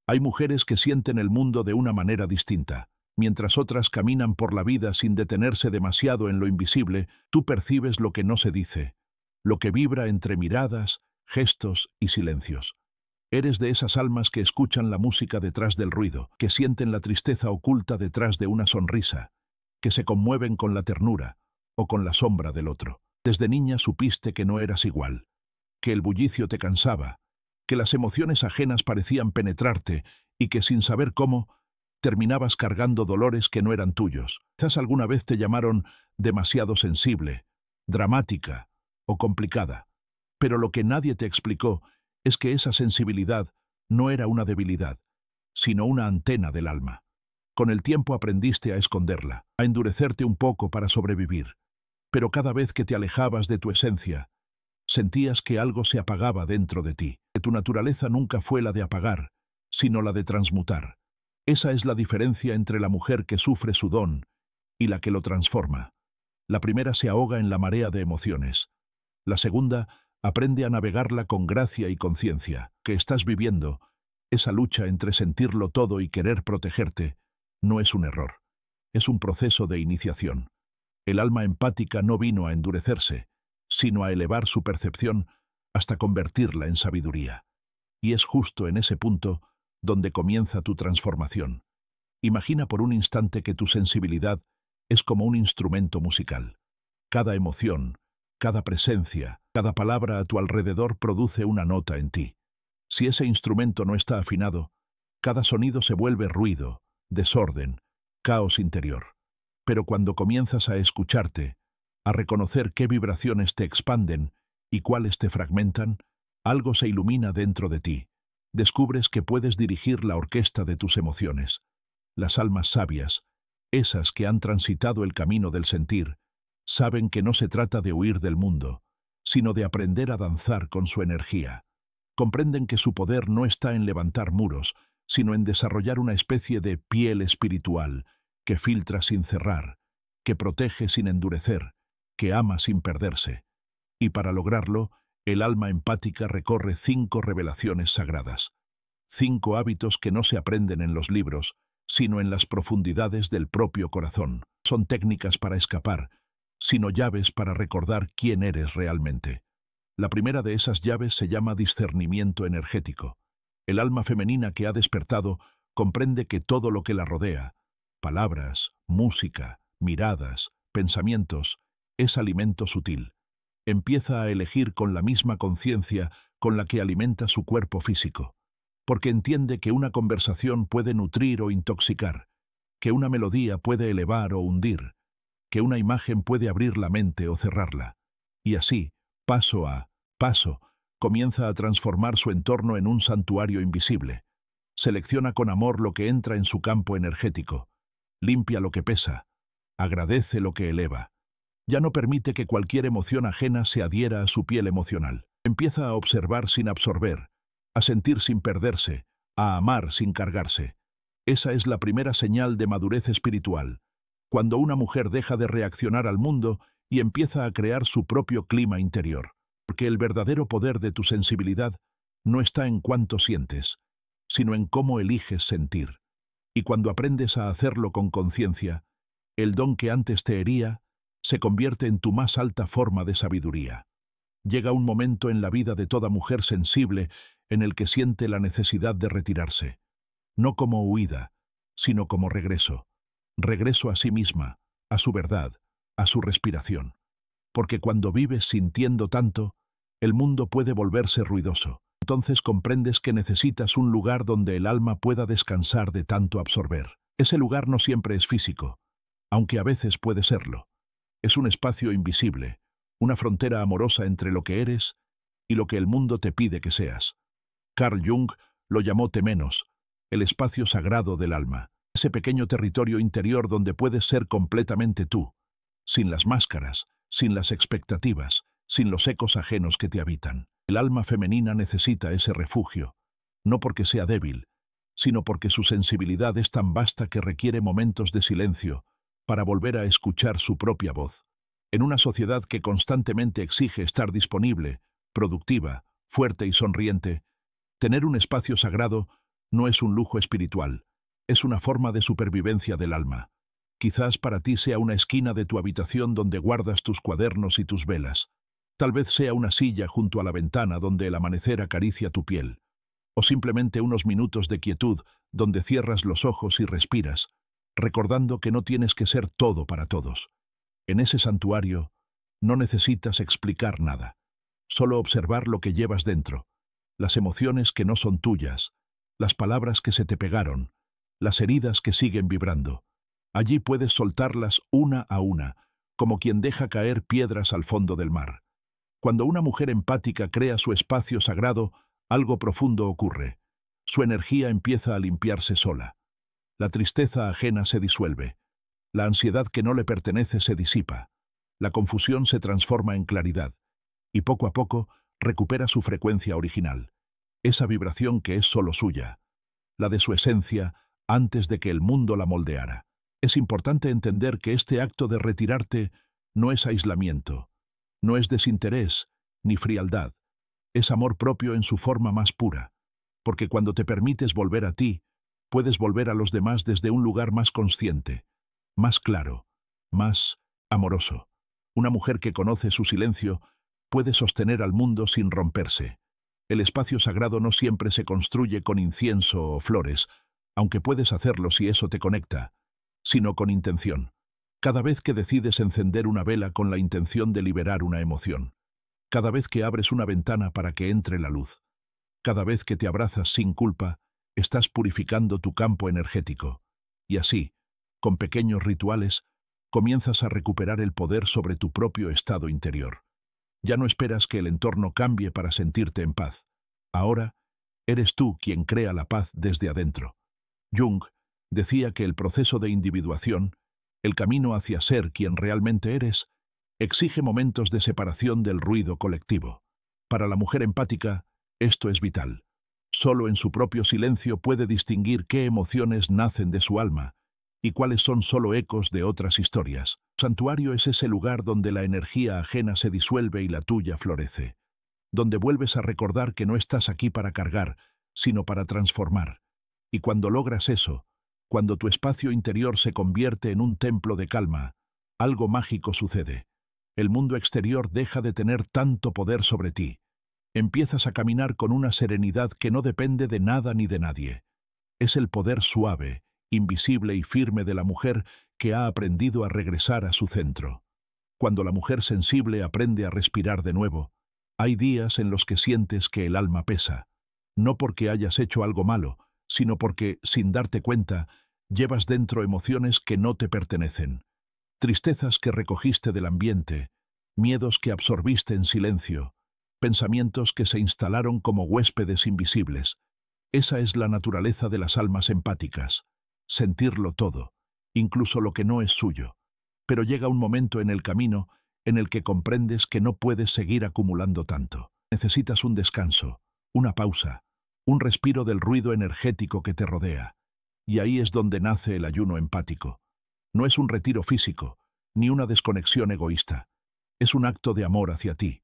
Hay mujeres que sienten el mundo de una manera distinta. Mientras otras caminan por la vida sin detenerse demasiado en lo invisible, tú percibes lo que no se dice, lo que vibra entre miradas, gestos y silencios. Eres de esas almas que escuchan la música detrás del ruido, que sienten la tristeza oculta detrás de una sonrisa, que se conmueven con la ternura o con la sombra del otro. Desde niña supiste que no eras igual, que el bullicio te cansaba, que las emociones ajenas parecían penetrarte y que sin saber cómo, terminabas cargando dolores que no eran tuyos. Quizás alguna vez te llamaron demasiado sensible, dramática o complicada, pero lo que nadie te explicó es que esa sensibilidad no era una debilidad, sino una antena del alma. Con el tiempo aprendiste a esconderla, a endurecerte un poco para sobrevivir, pero cada vez que te alejabas de tu esencia, sentías que algo se apagaba dentro de ti, que tu naturaleza nunca fue la de apagar, sino la de transmutar. Esa es la diferencia entre la mujer que sufre su don y la que lo transforma. La primera se ahoga en la marea de emociones. La segunda aprende a navegarla con gracia y conciencia. Que estás viviendo, esa lucha entre sentirlo todo y querer protegerte, no es un error. Es un proceso de iniciación. El alma empática no vino a endurecerse, sino a elevar su percepción hasta convertirla en sabiduría. Y es justo en ese punto donde comienza tu transformación. Imagina por un instante que tu sensibilidad es como un instrumento musical. Cada emoción, cada presencia, cada palabra a tu alrededor produce una nota en ti. Si ese instrumento no está afinado, cada sonido se vuelve ruido, desorden, caos interior. Pero cuando comienzas a escucharte, a reconocer qué vibraciones te expanden y cuáles te fragmentan, algo se ilumina dentro de ti. Descubres que puedes dirigir la orquesta de tus emociones. Las almas sabias, esas que han transitado el camino del sentir, saben que no se trata de huir del mundo, sino de aprender a danzar con su energía. Comprenden que su poder no está en levantar muros, sino en desarrollar una especie de piel espiritual que filtra sin cerrar, que protege sin endurecer, que ama sin perderse. Y para lograrlo, el alma empática recorre 5 revelaciones sagradas, 5 hábitos que no se aprenden en los libros, sino en las profundidades del propio corazón. Son técnicas para escapar, sino llaves para recordar quién eres realmente. La primera de esas llaves se llama discernimiento energético. El alma femenina que ha despertado comprende que todo lo que la rodea, palabras, música, miradas, pensamientos, es alimento sutil. Empieza a elegir con la misma conciencia con la que alimenta su cuerpo físico, porque entiende que una conversación puede nutrir o intoxicar, que una melodía puede elevar o hundir, que una imagen puede abrir la mente o cerrarla. Y así, paso a paso, comienza a transformar su entorno en un santuario invisible. Selecciona con amor lo que entra en su campo energético, limpia lo que pesa, agradece lo que eleva. Ya no permite que cualquier emoción ajena se adhiera a su piel emocional. Empieza a observar sin absorber, a sentir sin perderse, a amar sin cargarse. Esa es la primera señal de madurez espiritual, cuando una mujer deja de reaccionar al mundo y empieza a crear su propio clima interior. Porque el verdadero poder de tu sensibilidad no está en cuánto sientes, sino en cómo eliges sentir. Y cuando aprendes a hacerlo con conciencia, el don que antes te hería se convierte en tu más alta forma de sabiduría. Llega un momento en la vida de toda mujer sensible en el que siente la necesidad de retirarse, no como huida, sino como regreso. Regreso a sí misma, a su verdad, a su respiración. Porque cuando vives sintiendo tanto, el mundo puede volverse ruidoso. Entonces comprendes que necesitas un lugar donde el alma pueda descansar de tanto absorber. Ese lugar no siempre es físico, aunque a veces puede serlo. Es un espacio invisible, una frontera amorosa entre lo que eres y lo que el mundo te pide que seas. Carl Jung lo llamó temenos, el espacio sagrado del alma, ese pequeño territorio interior donde puedes ser completamente tú, sin las máscaras, sin las expectativas, sin los ecos ajenos que te habitan. El alma femenina necesita ese refugio, no porque sea débil, sino porque su sensibilidad es tan vasta que requiere momentos de silencio para volver a escuchar su propia voz. En una sociedad que constantemente exige estar disponible, productiva, fuerte y sonriente, tener un espacio sagrado No es un lujo espiritual, es una forma de supervivencia del alma. Quizás para ti sea una esquina de tu habitación donde guardas tus cuadernos y tus velas. Tal vez sea una silla junto a la ventana donde el amanecer acaricia tu piel. O simplemente unos minutos de quietud donde cierras los ojos y respiras, recordando que no tienes que ser todo para todos. En ese santuario no necesitas explicar nada, solo observar lo que llevas dentro, las emociones que no son tuyas, las palabras que se te pegaron, las heridas que siguen vibrando. Allí puedes soltarlas una a una, como quien deja caer piedras al fondo del mar. Cuando una mujer empática crea su espacio sagrado, algo profundo ocurre. Su energía empieza a limpiarse sola. La tristeza ajena se disuelve. La ansiedad que no le pertenece se disipa. La confusión se transforma en claridad. Y poco a poco recupera su frecuencia original. Esa vibración que es solo suya. La de su esencia antes de que el mundo la moldeara. Es importante entender que este acto de retirarte no es aislamiento, no es desinterés ni frialdad, es amor propio en su forma más pura, porque cuando te permites volver a ti, puedes volver a los demás desde un lugar más consciente, más claro, más amoroso. Una mujer que conoce su silencio puede sostener al mundo sin romperse. El espacio sagrado no siempre se construye con incienso o flores, aunque puedes hacerlo si eso te conecta, sino con intención. Cada vez que decides encender una vela con la intención de liberar una emoción. Cada vez que abres una ventana para que entre la luz. Cada vez que te abrazas sin culpa, estás purificando tu campo energético. Y así, con pequeños rituales, comienzas a recuperar el poder sobre tu propio estado interior. Ya no esperas que el entorno cambie para sentirte en paz. Ahora, eres tú quien crea la paz desde adentro. Jung decía que el proceso de individuación, el camino hacia ser quien realmente eres, exige momentos de separación del ruido colectivo. Para la mujer empática, esto es vital. Solo en su propio silencio puede distinguir qué emociones nacen de su alma y cuáles son solo ecos de otras historias. El santuario es ese lugar donde la energía ajena se disuelve y la tuya florece, donde vuelves a recordar que no estás aquí para cargar, sino para transformar. Y cuando logras eso, cuando tu espacio interior se convierte en un templo de calma, algo mágico sucede. El mundo exterior deja de tener tanto poder sobre ti. Empiezas a caminar con una serenidad que no depende de nada ni de nadie. Es el poder suave, invisible y firme de la mujer que ha aprendido a regresar a su centro. Cuando la mujer sensible aprende a respirar de nuevo, hay días en los que sientes que el alma pesa, no porque hayas hecho algo malo, sino porque, sin darte cuenta, llevas dentro emociones que no te pertenecen, tristezas que recogiste del ambiente, miedos que absorbiste en silencio, pensamientos que se instalaron como huéspedes invisibles. Esa es la naturaleza de las almas empáticas, sentirlo todo, incluso lo que no es suyo. Pero llega un momento en el camino en el que comprendes que no puedes seguir acumulando tanto. Necesitas un descanso, una pausa, un respiro del ruido energético que te rodea. Y ahí es donde nace el ayuno empático. No es un retiro físico, ni una desconexión egoísta. Es un acto de amor hacia ti,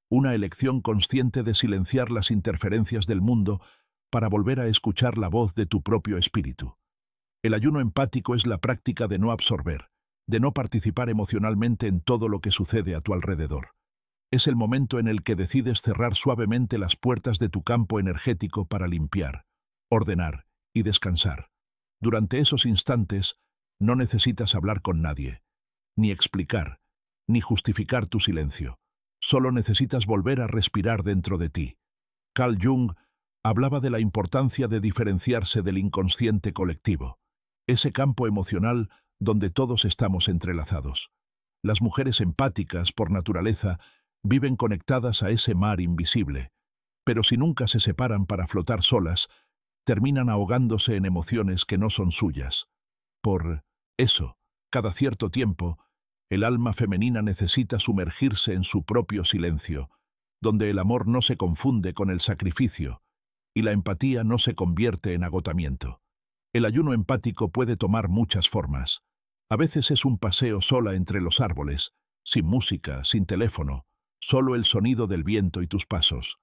una elección consciente de silenciar las interferencias del mundo para volver a escuchar la voz de tu propio espíritu. El ayuno empático es la práctica de no absorber, de no participar emocionalmente en todo lo que sucede a tu alrededor. Es el momento en el que decides cerrar suavemente las puertas de tu campo energético para limpiar, ordenar y descansar. Durante esos instantes, no necesitas hablar con nadie, ni explicar, ni justificar tu silencio. Solo necesitas volver a respirar dentro de ti. Carl Jung hablaba de la importancia de diferenciarse del inconsciente colectivo, ese campo emocional donde todos estamos entrelazados. Las mujeres empáticas, por naturaleza, viven conectadas a ese mar invisible, pero si nunca se separan para flotar solas, terminan ahogándose en emociones que no son suyas. Por eso, cada cierto tiempo, el alma femenina necesita sumergirse en su propio silencio, donde el amor no se confunde con el sacrificio y la empatía no se convierte en agotamiento. El ayuno empático puede tomar muchas formas. A veces es un paseo sola entre los árboles, sin música, sin teléfono, solo el sonido del viento y tus pasos.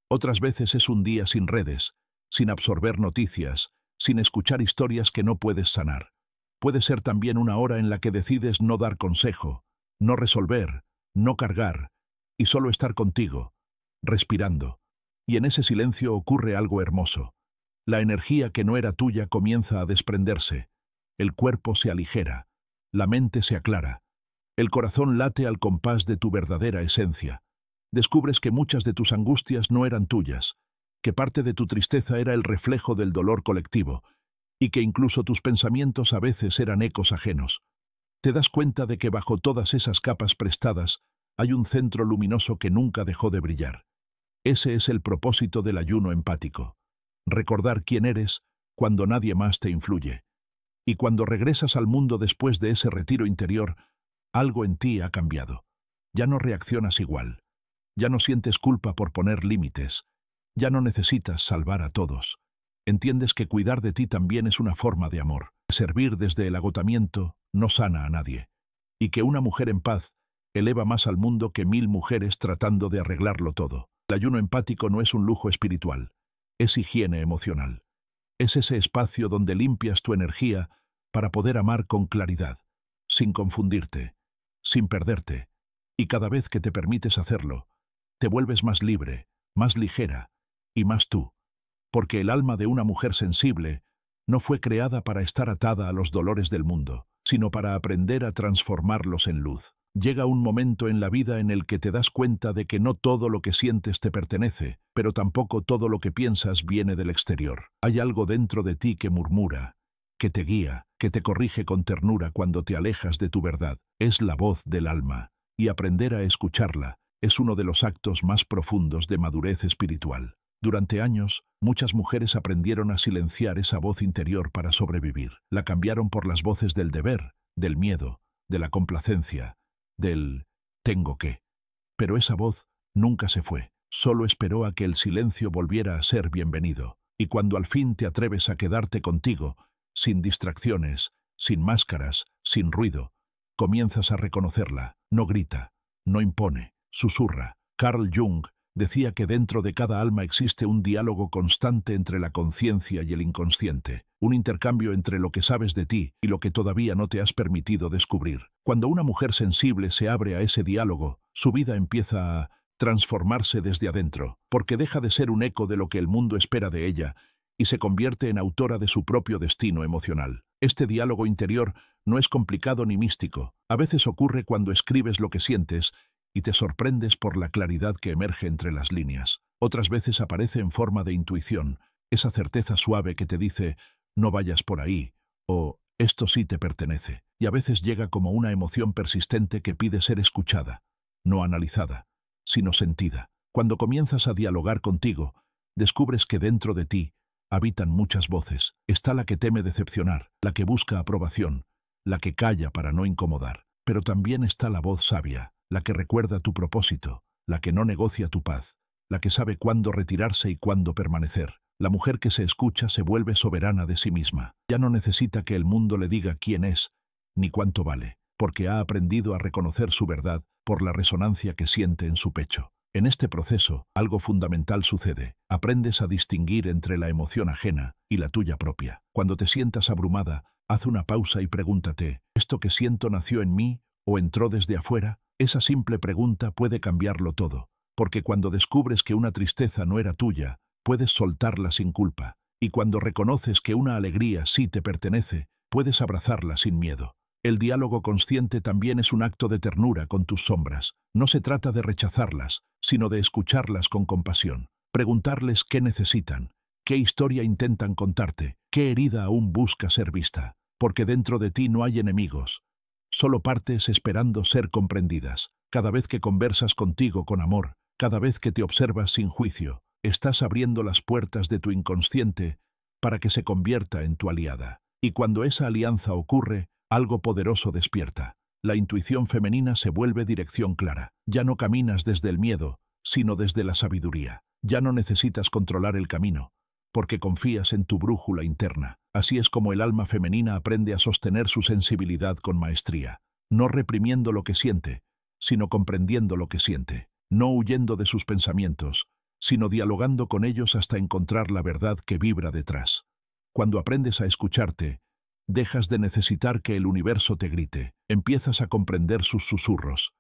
Otras veces es un día sin redes, sin absorber noticias, sin escuchar historias que no puedes sanar. Puede ser también una hora en la que decides no dar consejo, no resolver, no cargar, y solo estar contigo, respirando. Y en ese silencio ocurre algo hermoso. La energía que no era tuya comienza a desprenderse, el cuerpo se aligera, la mente se aclara, el corazón late al compás de tu verdadera esencia. Descubres que muchas de tus angustias no eran tuyas, que parte de tu tristeza era el reflejo del dolor colectivo, y que incluso tus pensamientos a veces eran ecos ajenos. Te das cuenta de que bajo todas esas capas prestadas hay un centro luminoso que nunca dejó de brillar. Ese es el propósito del ayuno empático. Recordar quién eres cuando nadie más te influye. Y cuando regresas al mundo después de ese retiro interior, algo en ti ha cambiado. Ya no reaccionas igual. Ya no sientes culpa por poner límites. Ya no necesitas salvar a todos. Entiendes que cuidar de ti también es una forma de amor. Servir desde el agotamiento no sana a nadie. Y que una mujer en paz eleva más al mundo que 1000 mujeres tratando de arreglarlo todo. El ayuno empático no es un lujo espiritual. Es higiene emocional. Es ese espacio donde limpias tu energía para poder amar con claridad, sin confundirte, sin perderte. Y cada vez que te permites hacerlo, te vuelves más libre, más ligera y más tú. Porque el alma de una mujer sensible no fue creada para estar atada a los dolores del mundo, sino para aprender a transformarlos en luz. Llega un momento en la vida en el que te das cuenta de que no todo lo que sientes te pertenece, pero tampoco todo lo que piensas viene del exterior. Hay algo dentro de ti que murmura, que te guía, que te corrige con ternura cuando te alejas de tu verdad. Es la voz del alma, y aprender a escucharla es uno de los actos más profundos de madurez espiritual. Durante años, muchas mujeres aprendieron a silenciar esa voz interior para sobrevivir. La cambiaron por las voces del deber, del miedo, de la complacencia, del «tengo que». Pero esa voz nunca se fue, solo esperó a que el silencio volviera a ser bienvenido. Y cuando al fin te atreves a quedarte contigo, sin distracciones, sin máscaras, sin ruido, comienzas a reconocerla. No grita, no impone, susurra. Carl Jung decía que dentro de cada alma existe un diálogo constante entre la conciencia y el inconsciente, un intercambio entre lo que sabes de ti y lo que todavía no te has permitido descubrir. Cuando una mujer sensible se abre a ese diálogo, su vida empieza a transformarse desde adentro, porque deja de ser un eco de lo que el mundo espera de ella y se convierte en autora de su propio destino emocional. Este diálogo interior no es complicado ni místico. A veces ocurre cuando escribes lo que sientes y te sorprendes por la claridad que emerge entre las líneas. Otras veces aparece en forma de intuición, esa certeza suave que te dice «no vayas por ahí» o «esto sí te pertenece». Y a veces llega como una emoción persistente que pide ser escuchada, no analizada, sino sentida. Cuando comienzas a dialogar contigo, descubres que dentro de ti habitan muchas voces. Está la que teme decepcionar, la que busca aprobación, la que calla para no incomodar. Pero también está la voz sabia, la que recuerda tu propósito, la que no negocia tu paz, la que sabe cuándo retirarse y cuándo permanecer. La mujer que se escucha se vuelve soberana de sí misma. Ya no necesita que el mundo le diga quién es ni cuánto vale, porque ha aprendido a reconocer su verdad por la resonancia que siente en su pecho. En este proceso, algo fundamental sucede. Aprendes a distinguir entre la emoción ajena y la tuya propia. Cuando te sientas abrumada, haz una pausa y pregúntate, ¿esto que siento nació en mí o entró desde afuera? Esa simple pregunta puede cambiarlo todo, porque cuando descubres que una tristeza no era tuya, puedes soltarla sin culpa, y cuando reconoces que una alegría sí te pertenece, puedes abrazarla sin miedo. El diálogo consciente también es un acto de ternura con tus sombras. No se trata de rechazarlas, sino de escucharlas con compasión. Preguntarles qué necesitan, qué historia intentan contarte, qué herida aún busca ser vista. Porque dentro de ti no hay enemigos, solo partes esperando ser comprendidas. Cada vez que conversas contigo con amor, cada vez que te observas sin juicio, estás abriendo las puertas de tu inconsciente para que se convierta en tu aliada. Y cuando esa alianza ocurre, algo poderoso despierta. La intuición femenina se vuelve dirección clara. Ya no caminas desde el miedo, sino desde la sabiduría. Ya no necesitas controlar el camino, porque confías en tu brújula interna. Así es como el alma femenina aprende a sostener su sensibilidad con maestría, no reprimiendo lo que siente, sino comprendiendo lo que siente, no huyendo de sus pensamientos, sino dialogando con ellos hasta encontrar la verdad que vibra detrás. Cuando aprendes a escucharte, dejas de necesitar que el universo te grite, empiezas a comprender sus susurros,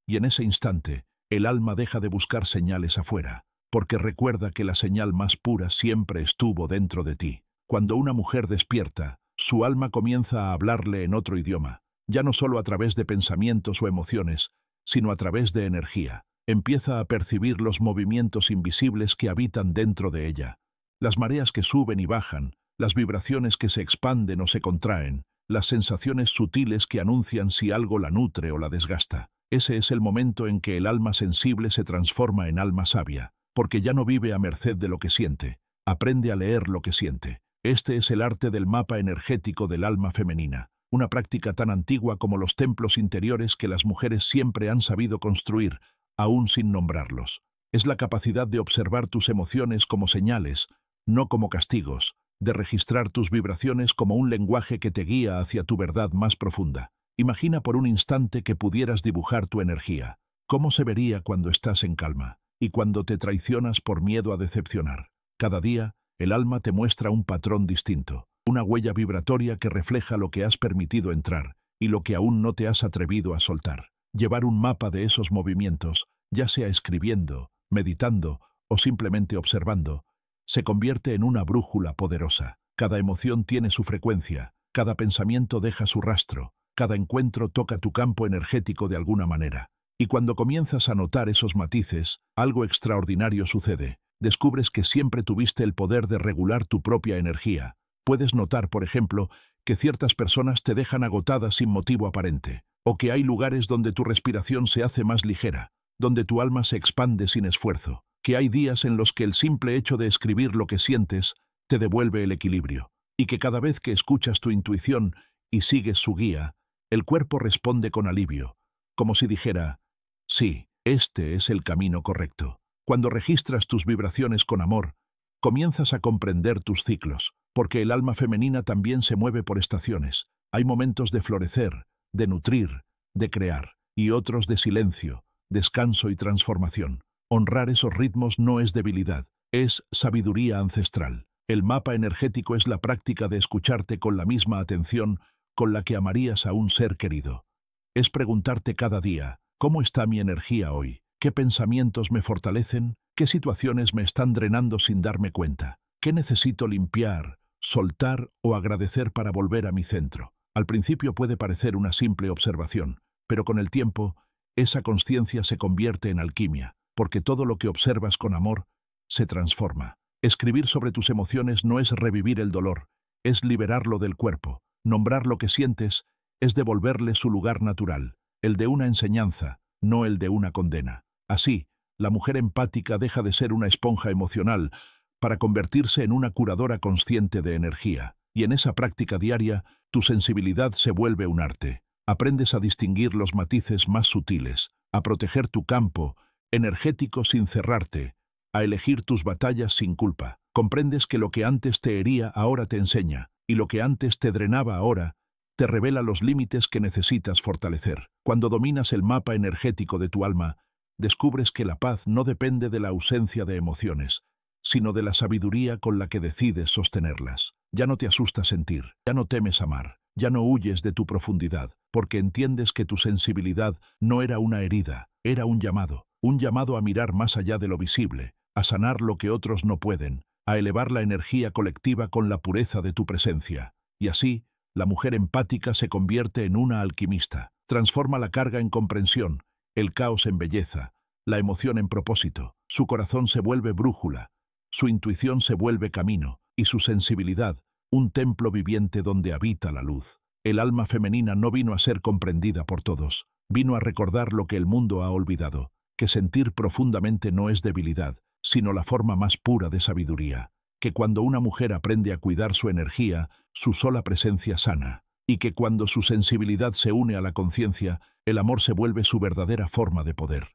y en ese instante, el alma deja de buscar señales afuera, porque recuerda que la señal más pura siempre estuvo dentro de ti. Cuando una mujer despierta, su alma comienza a hablarle en otro idioma, ya no solo a través de pensamientos o emociones, sino a través de energía. Empieza a percibir los movimientos invisibles que habitan dentro de ella, las mareas que suben y bajan, las vibraciones que se expanden o se contraen, las sensaciones sutiles que anuncian si algo la nutre o la desgasta. Ese es el momento en que el alma sensible se transforma en alma sabia, porque ya no vive a merced de lo que siente, aprende a leer lo que siente. Este es el arte del mapa energético del alma femenina, una práctica tan antigua como los templos interiores que las mujeres siempre han sabido construir, aún sin nombrarlos. Es la capacidad de observar tus emociones como señales, no como castigos, de registrar tus vibraciones como un lenguaje que te guía hacia tu verdad más profunda. Imagina por un instante que pudieras dibujar tu energía. ¿Cómo se vería cuando estás en calma y cuando te traicionas por miedo a decepcionar? Cada día, el alma te muestra un patrón distinto, una huella vibratoria que refleja lo que has permitido entrar y lo que aún no te has atrevido a soltar. Llevar un mapa de esos movimientos, ya sea escribiendo, meditando o simplemente observando, se convierte en una brújula poderosa. Cada emoción tiene su frecuencia, cada pensamiento deja su rastro, cada encuentro toca tu campo energético de alguna manera. Y cuando comienzas a notar esos matices, algo extraordinario sucede. Descubres que siempre tuviste el poder de regular tu propia energía. Puedes notar, por ejemplo, que ciertas personas te dejan agotada sin motivo aparente, o que hay lugares donde tu respiración se hace más ligera, donde tu alma se expande sin esfuerzo, que hay días en los que el simple hecho de escribir lo que sientes te devuelve el equilibrio, y que cada vez que escuchas tu intuición y sigues su guía, el cuerpo responde con alivio, como si dijera, sí, este es el camino correcto. Cuando registras tus vibraciones con amor, comienzas a comprender tus ciclos, porque el alma femenina también se mueve por estaciones. Hay momentos de florecer, de nutrir, de crear, y otros de silencio, descanso y transformación. Honrar esos ritmos no es debilidad, es sabiduría ancestral. El mapa energético es la práctica de escucharte con la misma atención con la que amarías a un ser querido. Es preguntarte cada día, ¿cómo está mi energía hoy? ¿Qué pensamientos me fortalecen? ¿Qué situaciones me están drenando sin darme cuenta? ¿Qué necesito limpiar, soltar o agradecer para volver a mi centro? Al principio puede parecer una simple observación, pero con el tiempo, esa consciencia se convierte en alquimia, porque todo lo que observas con amor se transforma. Escribir sobre tus emociones no es revivir el dolor, es liberarlo del cuerpo. Nombrar lo que sientes es devolverle su lugar natural, el de una enseñanza, no el de una condena. Así, la mujer empática deja de ser una esponja emocional para convertirse en una curadora consciente de energía, y en esa práctica diaria, tu sensibilidad se vuelve un arte. Aprendes a distinguir los matices más sutiles, a proteger tu campo energético sin cerrarte, a elegir tus batallas sin culpa. Comprendes que lo que antes te hería ahora te enseña, y lo que antes te drenaba ahora te revela los límites que necesitas fortalecer. Cuando dominas el mapa energético de tu alma, descubres que la paz no depende de la ausencia de emociones, sino de la sabiduría con la que decides sostenerlas. Ya no te asusta sentir, ya no temes amar, ya no huyes de tu profundidad, porque entiendes que tu sensibilidad no era una herida, era un llamado a mirar más allá de lo visible, a sanar lo que otros no pueden, a elevar la energía colectiva con la pureza de tu presencia. Y así, la mujer empática se convierte en una alquimista, transforma la carga en comprensión, el caos en belleza, la emoción en propósito. Su corazón se vuelve brújula, su intuición se vuelve camino, y su sensibilidad, un templo viviente donde habita la luz. El alma femenina no vino a ser comprendida por todos, vino a recordar lo que el mundo ha olvidado, que sentir profundamente no es debilidad, sino la forma más pura de sabiduría, que cuando una mujer aprende a cuidar su energía, su sola presencia sana, y que cuando su sensibilidad se une a la conciencia, el amor se vuelve su verdadera forma de poder.